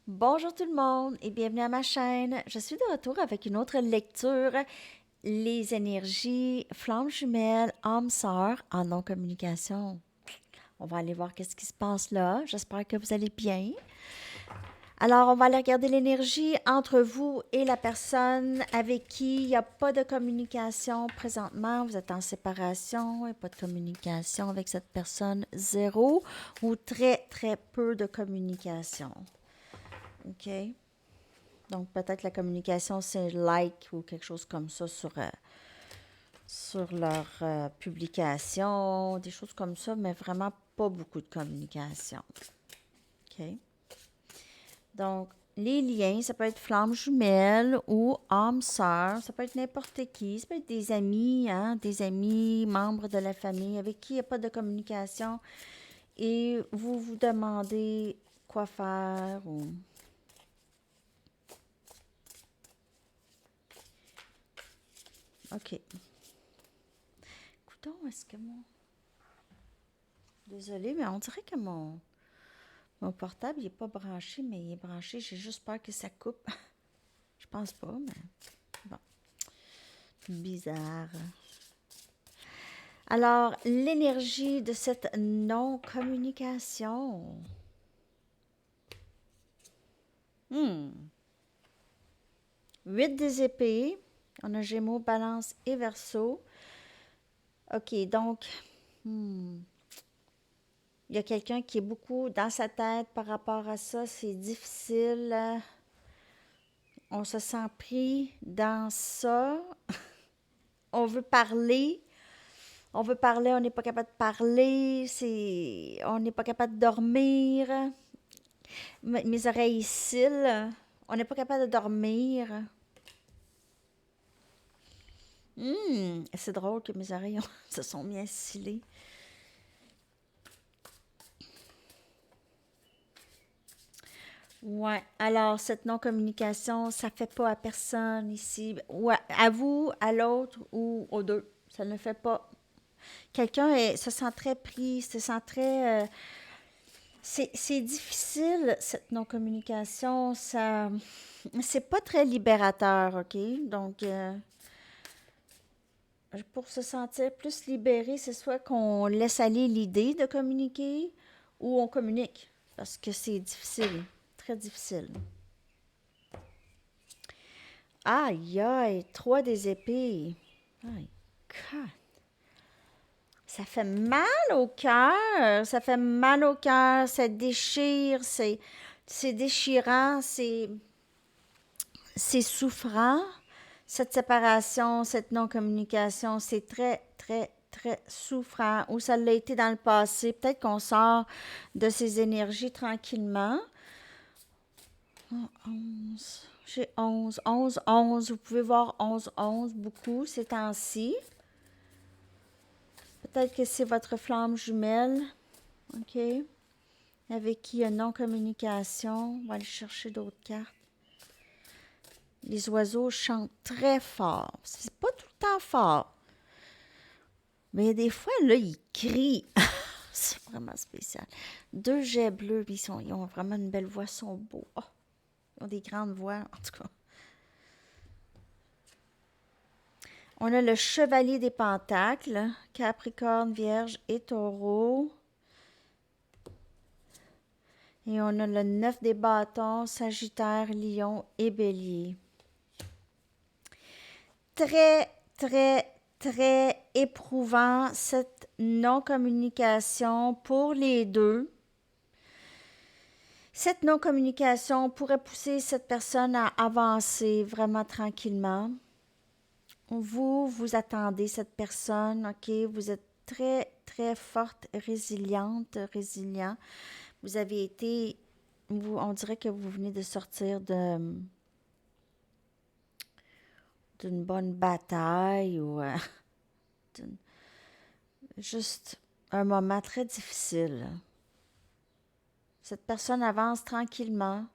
Bonjour tout le monde et bienvenue à ma chaîne. Je suis de retour avec une autre lecture, les énergies flammes jumelles, âmes sœurs en non-communication. On va aller voir qu'est-ce qui se passe là. J'espère que vous allez bien. Alors, on va aller regarder l'énergie entre vous et la personne avec qui il n'y a pas de communication présentement. Vous êtes en séparation et pas de communication avec cette personne. Zéro ou très, très peu de communication. OK? Donc, peut-être la communication, c'est like ou quelque chose comme ça sur leur publication, des choses comme ça, mais vraiment pas beaucoup de communication. OK? Donc, les liens, ça peut être flamme jumelle ou âme sœur, ça peut être n'importe qui, ça peut être des amis, hein, des amis, membres de la famille avec qui il n'y a pas de communication et vous vous demandez quoi faire ou... OK. Coudonc, est-ce que mon... Désolée, mais on dirait que mon portable, il n'est pas branché, mais il est branché. J'ai juste peur que ça coupe. Je pense pas, mais bon. Bizarre. Alors, l'énergie de cette non-communication. Hmm. 8 des épées. On a Gémeaux, Balance et Verseau. OK, donc, hmm, il y a quelqu'un qui est beaucoup dans sa tête par rapport à ça. C'est difficile. On se sent pris dans ça. On veut parler. On veut parler, on n'est pas capable de parler. On n'est pas capable de dormir. Mes oreilles cillent. On n'est pas capable de dormir. C'est drôle que mes oreilles se sont bien scellées. Ouais. Alors, cette non-communication, ça fait pas à personne ici. Ou à vous, à l'autre ou aux deux. Ça ne fait pas. Se sent très pris, se sent très... c'est difficile, cette non-communication. C'est pas très libérateur, OK? Donc, pour se sentir plus libéré, c'est soit qu'on laisse aller l'idée de communiquer ou on communique. Parce que c'est difficile, très difficile. Aïe, aïe, 3 des épées. Aïe, God. Ça fait mal au cœur. Ça fait mal au cœur. Ça déchire. C'est déchirant. C'est souffrant. Cette séparation, cette non-communication, c'est très, très, très souffrant. Ou ça l'a été dans le passé. Peut-être qu'on sort de ces énergies tranquillement. Oh, 11. J'ai 11. 11, 11. Vous pouvez voir 11, 11 beaucoup ces temps-ci. Peut-être que c'est votre flamme jumelle. OK? Avec qui il y a non-communication. On va aller chercher d'autres cartes. Les oiseaux chantent très fort. C'est pas tout le temps fort. Mais des fois, là, ils crient. C'est vraiment spécial. 2 jets bleus, ils ont vraiment une belle voix, ils sont beaux. Oh, ils ont des grandes voix, en tout cas. On a le chevalier des pentacles, Capricorne, Vierge et Taureau. Et on a le 9 des bâtons, Sagittaire, Lion et Bélier. Très, très, très éprouvant cette non-communication pour les deux. Cette non-communication pourrait pousser cette personne à avancer vraiment tranquillement. Vous attendez cette personne, OK? Vous êtes très, très forte, résiliente, résilient. Vous avez été, on dirait que vous venez de sortir d'une bonne bataille ou juste un moment très difficile. Cette personne avance tranquillement.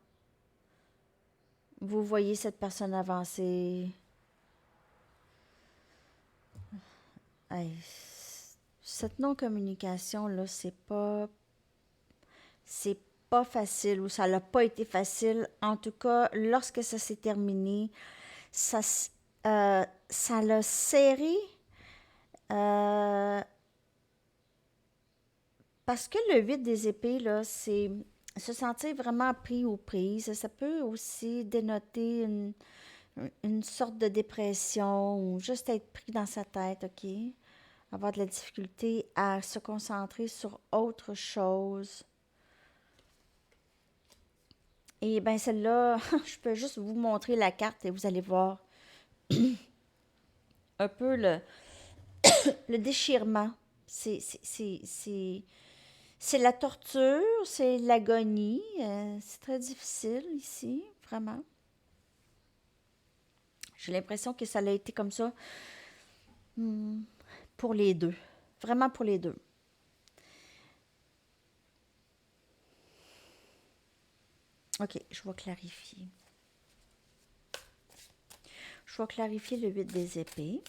Vous voyez cette personne avancer. Hey, cette non-communication, là, c'est pas facile ou ça n'a pas été facile. En tout cas, lorsque ça s'est terminé, ça l'a serré parce que le 8 des épées, là, c'est se sentir vraiment pris ou prise. Ça peut aussi dénoter une sorte de dépression ou juste être pris dans sa tête, OK? Avoir de la difficulté à se concentrer sur autre chose. Et bien, celle-là, je peux juste vous montrer la carte et vous allez voir un peu le déchirement. C'est la torture, c'est l'agonie. C'est très difficile ici, vraiment. J'ai l'impression que ça a été comme ça pour les deux. Vraiment pour les deux. OK, je vais clarifier. Je vais clarifier le 8 des épées.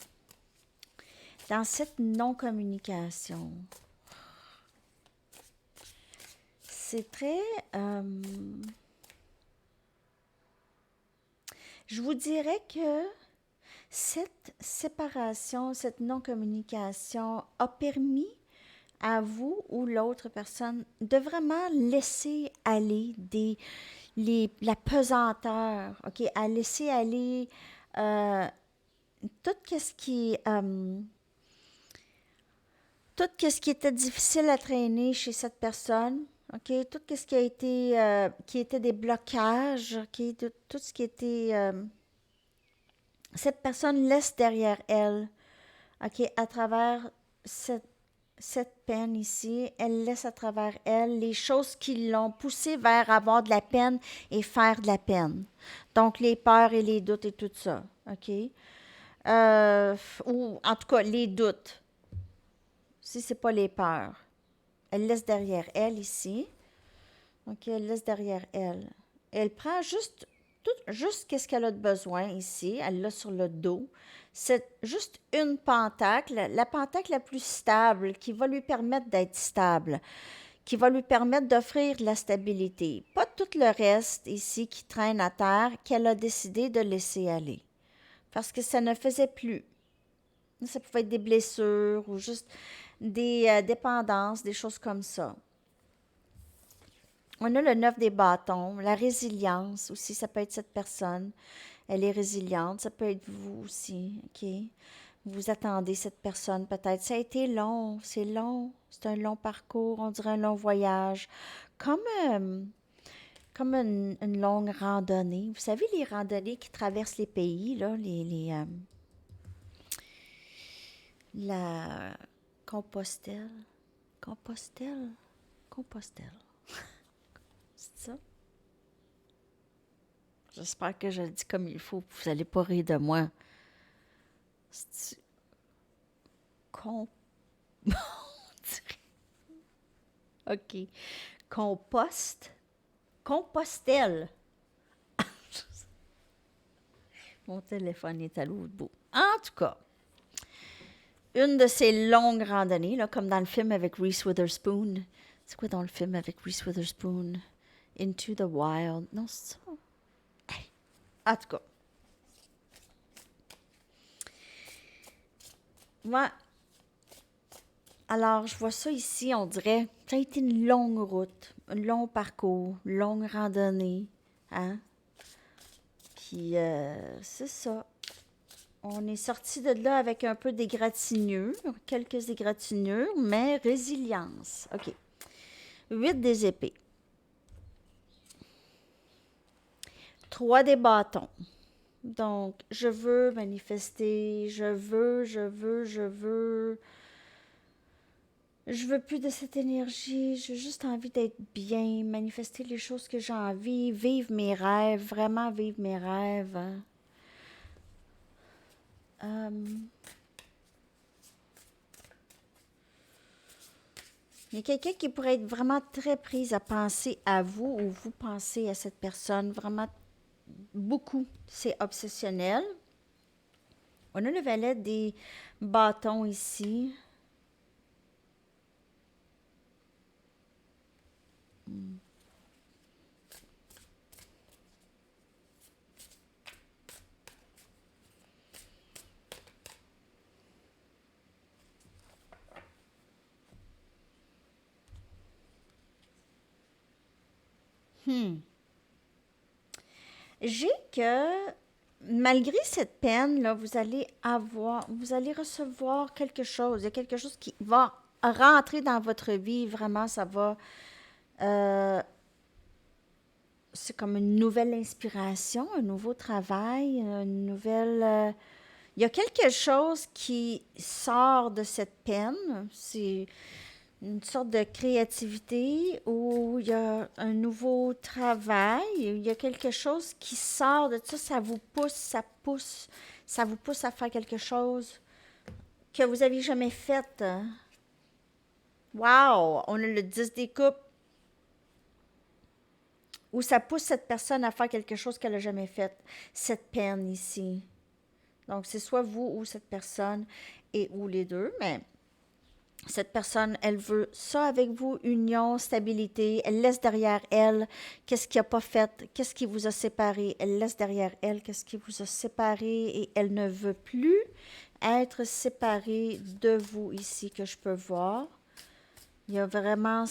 Dans cette non-communication, c'est très... je vous dirais que cette séparation, cette non-communication a permis à vous ou l'autre personne de vraiment laisser aller la pesanteur, OK? À laisser aller tout ce qui tout ce qui était difficile à traîner chez cette personne, OK? Tout ce qui était des blocages, OK? Tout ce qui était... cette personne laisse derrière elle, OK? À travers cette peine ici, elle laisse à travers elle les choses qui l'ont poussée vers avoir de la peine et faire de la peine. Donc, les peurs et les doutes et tout ça, OK? Ou en tout cas, les doutes, si c'est pas les peurs. Elle laisse derrière elle ici. OK, elle laisse derrière elle. Elle prend juste qu'est-ce qu'elle a de besoin ici. Elle l'a sur le dos. C'est juste une pentacle, la pentacle la plus stable, qui va lui permettre d'être stable, qui va lui permettre d'offrir de la stabilité. Pas tout le reste ici qui traîne à terre qu'elle a décidé de laisser aller. Parce que ça ne faisait plus. Ça pouvait être des blessures ou juste des dépendances, des choses comme ça. On a le 9 des bâtons, la résilience aussi, ça peut être cette personne. Elle est résiliente, ça peut être vous aussi, OK? Vous attendez cette personne peut-être. Ça a été long, c'est un long parcours, on dirait un long voyage. Comme, comme une longue randonnée. Vous savez, les randonnées qui traversent les pays, là, la Compostelle. Compostelle? Compostelle. C'est ça? J'espère que je le dis comme il faut. Vous n'allez pas rire de moi. C'est con... OK. Compostelle. Mon téléphone est à l'autre bout. En tout cas, une de ces longues randonnées, là, comme dans le film avec Reese Witherspoon. C'est quoi dans le film avec Reese Witherspoon? Into the Wild. Non, c'est ça. En tout cas. Moi, alors, je vois ça ici, on dirait, ça a été une longue route, un long parcours, une longue randonnée, hein? Puis, c'est ça. On est sorti de là avec un peu d'égratignure, quelques égratignures, mais résilience. OK. 8 des épées. 3 des bâtons. Donc, je veux manifester, je veux. Je veux plus de cette énergie, j'ai juste envie d'être bien, manifester les choses que j'ai envie, vivre mes rêves, vraiment vivre mes rêves. Il y a quelqu'un qui pourrait être vraiment très prise à penser à vous ou vous pensez à cette personne, vraiment beaucoup. C'est obsessionnel. On a le valet des bâtons ici. Hmm. J'ai que malgré cette peine-là, vous allez recevoir quelque chose. Il y a quelque chose qui va rentrer dans votre vie. Vraiment, ça va. euh, c'est comme une nouvelle inspiration, un nouveau travail, une nouvelle. Il y a quelque chose qui sort de cette peine. C'est une sorte de créativité où il y a un nouveau travail, il y a quelque chose qui sort de ça, ça vous pousse à faire quelque chose que vous n'aviez jamais fait. Wow! On a le 10 des coupes où ça pousse cette personne à faire quelque chose qu'elle n'a jamais fait. Cette peine ici. Donc, c'est soit vous ou cette personne et ou les deux, mais cette personne, elle veut ça avec vous, union, stabilité. Elle laisse derrière elle qu'est-ce qui n'a pas fait, qu'est-ce qui vous a séparé. Elle laisse derrière elle qu'est-ce qui vous a séparé et elle ne veut plus être séparée de vous ici que je peux voir. Il y a vraiment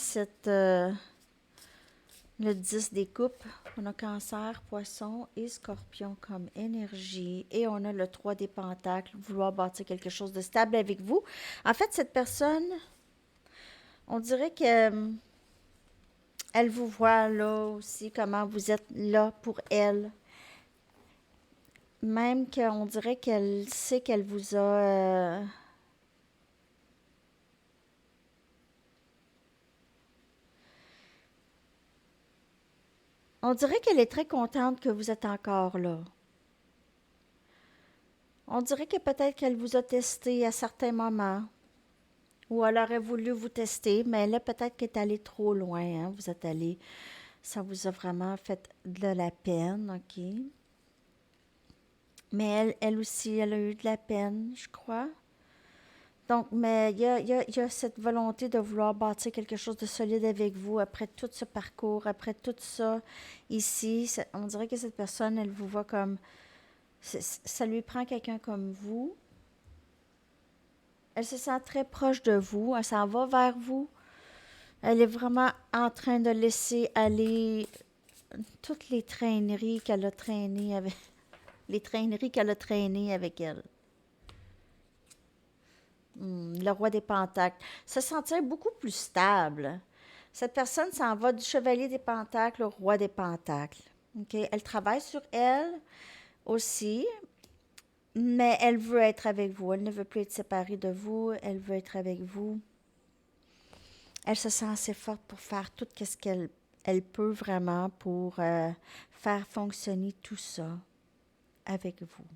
le 10 des coupes. On a cancer, poisson et scorpion comme énergie. Et on a le 3 des pentacles, vouloir bâtir quelque chose de stable avec vous. En fait, cette personne, on dirait que elle vous voit là aussi, comment vous êtes là pour elle. Même qu'on dirait qu'elle sait qu'elle vous a... on dirait qu'elle est très contente que vous êtes encore là. On dirait que peut-être qu'elle vous a testé à certains moments. Ou elle aurait voulu vous tester, mais là, peut-être qu'elle est allée trop loin. Hein? Vous êtes allé... Ça vous a vraiment fait de la peine, OK? Mais elle aussi, elle a eu de la peine, je crois. Donc, mais il y a cette volonté de vouloir bâtir quelque chose de solide avec vous après tout ce parcours, après tout ça ici. On dirait que cette personne, elle vous voit comme... ça lui prend quelqu'un comme vous. Elle se sent très proche de vous. Elle s'en va vers vous. Elle est vraiment en train de laisser aller toutes les traîneries qu'elle a traînées avec... les traîneries qu'elle a traînées avec elle. Le roi des pentacles. Se sentir beaucoup plus stable. Cette personne s'en va du chevalier des pentacles au roi des pentacles. OK? Elle travaille sur elle aussi, mais elle veut être avec vous. Elle ne veut plus être séparée de vous. Elle veut être avec vous. Elle se sent assez forte pour faire tout ce qu'elle elle peut vraiment pour faire fonctionner tout ça avec vous.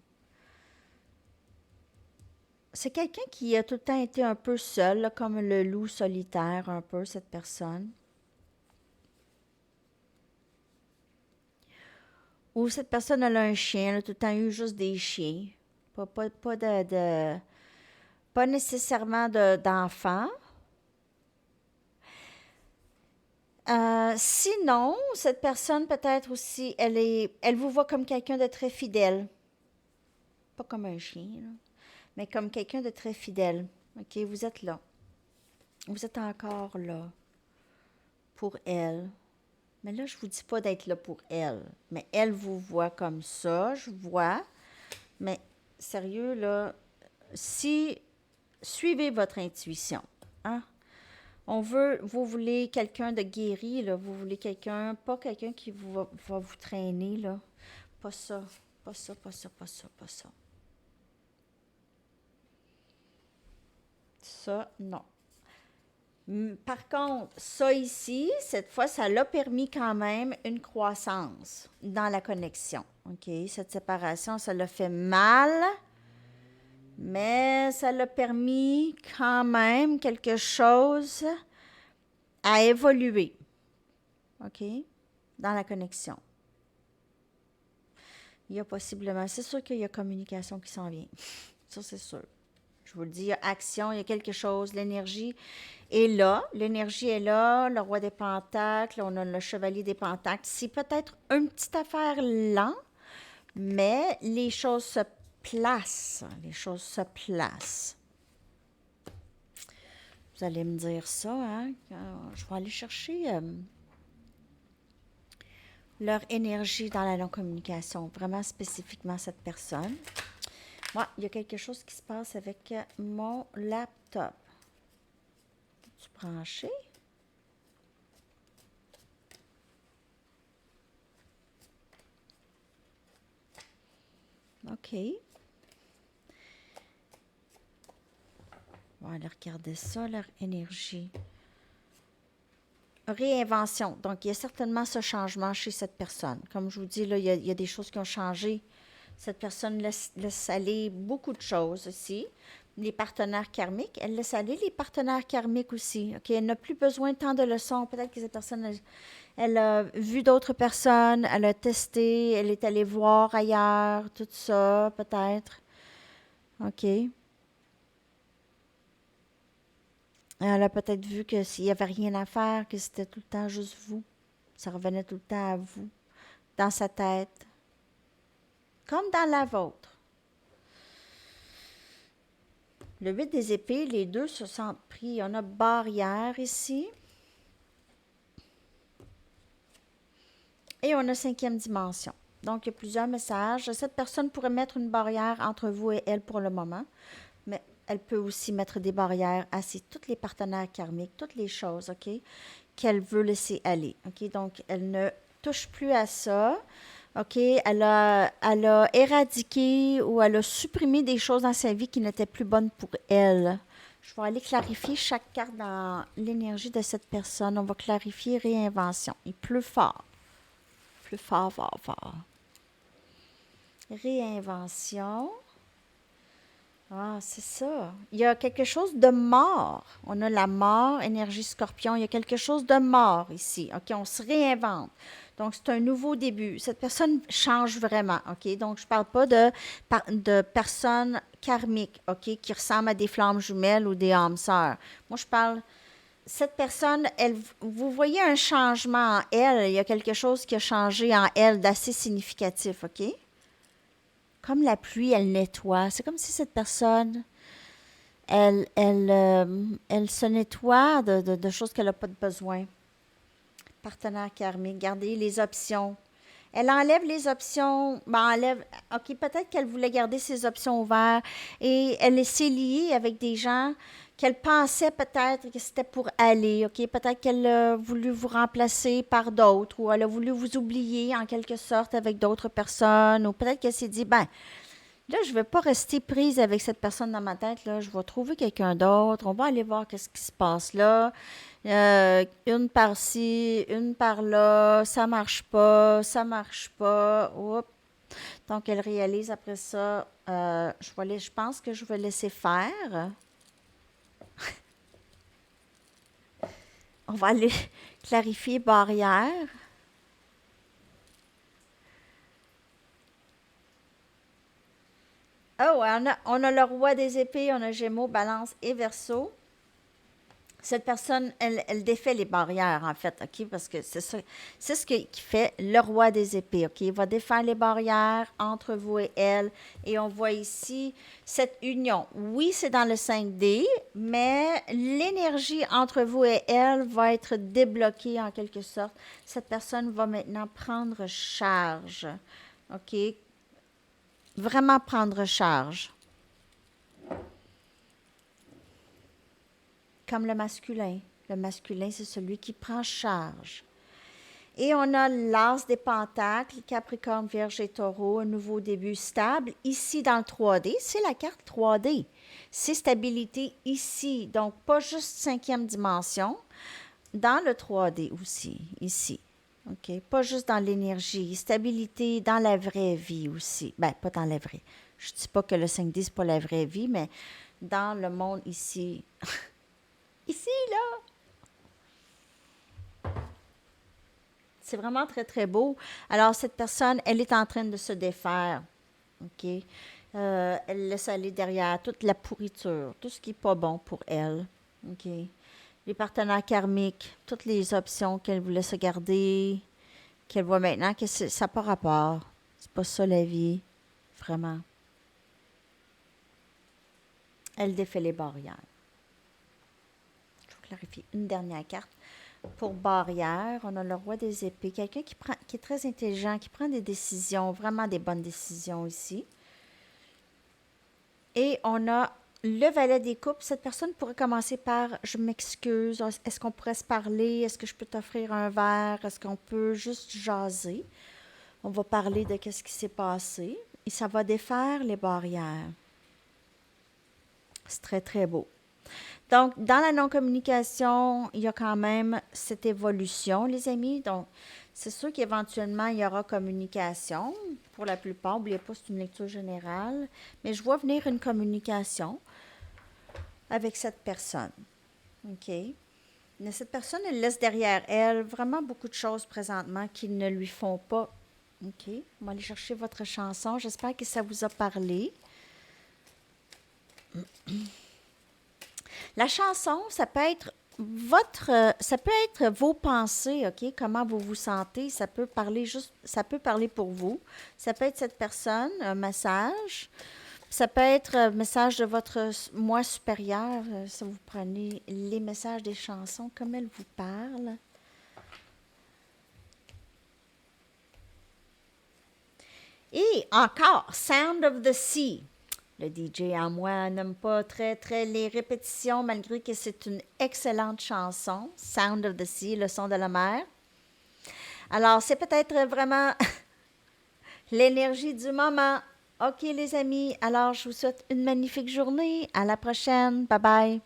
C'est quelqu'un qui a tout le temps été un peu seul, là, comme le loup solitaire, un peu, cette personne. Ou cette personne, elle a un chien, elle a tout le temps eu juste des chiens. Pas pas nécessairement d'enfants. Sinon, cette personne, peut-être aussi, elle vous voit comme quelqu'un de très fidèle. Pas comme un chien, là, mais comme quelqu'un de très fidèle. OK, vous êtes là. Vous êtes encore là pour elle. Mais là, je vous dis pas d'être là pour elle. Mais elle vous voit comme ça, je vois. Mais sérieux, là, si suivez votre intuition, hein? Vous voulez quelqu'un de guéri, là. Vous voulez pas quelqu'un qui va vous traîner, là. Pas ça, pas ça, pas ça, pas ça, pas ça. Ça, non. Par contre, ça ici, cette fois, ça l'a permis quand même une croissance dans la connexion. OK? Cette séparation, ça l'a fait mal, mais ça l'a permis quand même quelque chose à évoluer. OK? Dans la connexion. Il y a possiblement, c'est sûr qu'il y a communication qui s'en vient. Ça, c'est sûr. Je vous le dis, il y a action, il y a quelque chose, l'énergie est là. L'énergie est là, le roi des pentacles, on a le chevalier des pentacles. C'est peut-être une petite affaire lent, mais les choses se placent. Les choses se placent. Vous allez me dire ça, hein? Je vais aller chercher leur énergie dans la non-communication, vraiment spécifiquement cette personne. Moi, il y a quelque chose qui se passe avec mon laptop. Es-tu branché? OK. On va aller regarder ça, leur énergie. Réinvention. Donc, il y a certainement ce changement chez cette personne. Comme je vous dis, là, il y a des choses qui ont changé. Cette personne laisse aller beaucoup de choses aussi. Les partenaires karmiques, elle laisse aller les partenaires karmiques aussi. OK, elle n'a plus besoin de tant de leçons. Peut-être que cette personne, elle a vu d'autres personnes, elle a testé, elle est allée voir ailleurs, tout ça, peut-être. OK. Elle a peut-être vu que s'il n'y avait rien à faire, que c'était tout le temps juste vous. Ça revenait tout le temps à vous, dans sa tête, comme dans la vôtre. Le 8 des épées, les deux se sentent pris. On a barrière ici. Et on a cinquième dimension. Donc, il y a plusieurs messages. Cette personne pourrait mettre une barrière entre vous et elle pour le moment, mais elle peut aussi mettre des barrières à toutes les partenaires karmiques, toutes les choses, OK, qu'elle veut laisser aller. OK, donc, elle ne touche plus à ça. OK, elle a éradiqué ou elle a supprimé des choses dans sa vie qui n'étaient plus bonnes pour elle. Je vais aller clarifier chaque carte dans l'énergie de cette personne. On va clarifier réinvention. Il pleut fort. Plus fort, fort, fort. Réinvention. Ah, c'est ça. Il y a quelque chose de mort. On a la mort, énergie scorpion. Il y a quelque chose de mort ici. OK, on se réinvente. Donc, c'est un nouveau début. Cette personne change vraiment. OK, donc je ne parle pas de personnes karmiques, OK, qui ressemblent à des flammes jumelles ou des âmes sœurs. Moi, je parle cette personne, vous voyez un changement en elle. Il y a quelque chose qui a changé en elle d'assez significatif, OK? Comme la pluie, elle nettoie. C'est comme si cette personne, elle se nettoie de choses qu'elle n'a pas de besoin. Partenaire karmique, gardez les options. Elle enlève les options, OK, peut-être qu'elle voulait garder ses options ouvertes et elle s'est liée avec des gens qu'elle pensait peut-être que c'était pour aller, OK? Peut-être qu'elle a voulu vous remplacer par d'autres ou elle a voulu vous oublier en quelque sorte avec d'autres personnes ou peut-être qu'elle s'est dit, ben, là, je ne vais pas rester prise avec cette personne dans ma tête, là, je vais trouver quelqu'un d'autre, on va aller voir qu'est-ce qui se passe là. Une par-ci, une par-là, ça marche pas, ça marche pas. Oups. Donc, elle réalise après ça, je pense que je vais laisser faire. On va aller clarifier barrière. Oh, on a le roi des épées, on a Gémeaux, Balance et Verseau. Cette personne, elle défait les barrières, en fait, OK? Parce que c'est ça, c'est ce qui fait le roi des épées, OK? Il va défaire les barrières entre vous et elle. Et on voit ici cette union. Oui, c'est dans le 5D, mais l'énergie entre vous et elle va être débloquée en quelque sorte. Cette personne va maintenant prendre charge, OK? Vraiment prendre charge. Comme le masculin. Le masculin, c'est celui qui prend charge. Et on a l'as des pentacles, Capricorne, Vierge et Taureau, un nouveau début stable. Ici, dans le 3D, c'est la carte 3D. C'est stabilité ici. Donc, pas juste cinquième dimension, dans le 3D aussi, ici. OK? Pas juste dans l'énergie. Stabilité dans la vraie vie aussi. Ben, pas dans la vraie. Je dis pas que le 5D, c'est pas la vraie vie, mais dans le monde ici. Ici, là. C'est vraiment très, très beau. Alors, cette personne, elle est en train de se défaire. OK? Elle laisse aller derrière toute la pourriture, tout ce qui n'est pas bon pour elle. OK? Les partenaires karmiques, toutes les options qu'elle voulait se garder, qu'elle voit maintenant que ça n'a pas rapport. C'est pas ça la vie. Vraiment. Elle défait les barrières. Je vais clarifier une dernière carte. Pour barrière, on a le roi des épées, quelqu'un qui est très intelligent, qui prend des décisions, vraiment des bonnes décisions ici. Et on a le valet des coupes. Cette personne pourrait commencer par je m'excuse, est-ce qu'on pourrait se parler, est-ce que je peux t'offrir un verre, est-ce qu'on peut juste jaser. On va parler de qu'est-ce qui s'est passé et ça va défaire les barrières. C'est très, très beau. Donc, dans la non-communication, il y a quand même cette évolution, les amis. Donc, c'est sûr qu'éventuellement, il y aura communication. Pour la plupart, n'oubliez pas, c'est une lecture générale. Mais je vois venir une communication avec cette personne. OK? Mais cette personne, elle laisse derrière elle vraiment beaucoup de choses présentement qui ne lui font pas. OK? On va aller chercher votre chanson. J'espère que ça vous a parlé. La chanson, ça peut être vos pensées, OK? Comment vous vous sentez. Ça peut parler pour vous. Ça peut être cette personne, un message. Ça peut être un message de votre moi supérieur. Si vous prenez les messages des chansons, comme elles vous parlent. Et encore, Sound of the Sea. Le DJ en moi n'aime pas très, très les répétitions, malgré que c'est une excellente chanson. Sound of the Sea, le son de la mer. Alors, c'est peut-être vraiment l'énergie du moment. OK, les amis. Alors, je vous souhaite une magnifique journée. À la prochaine. Bye bye.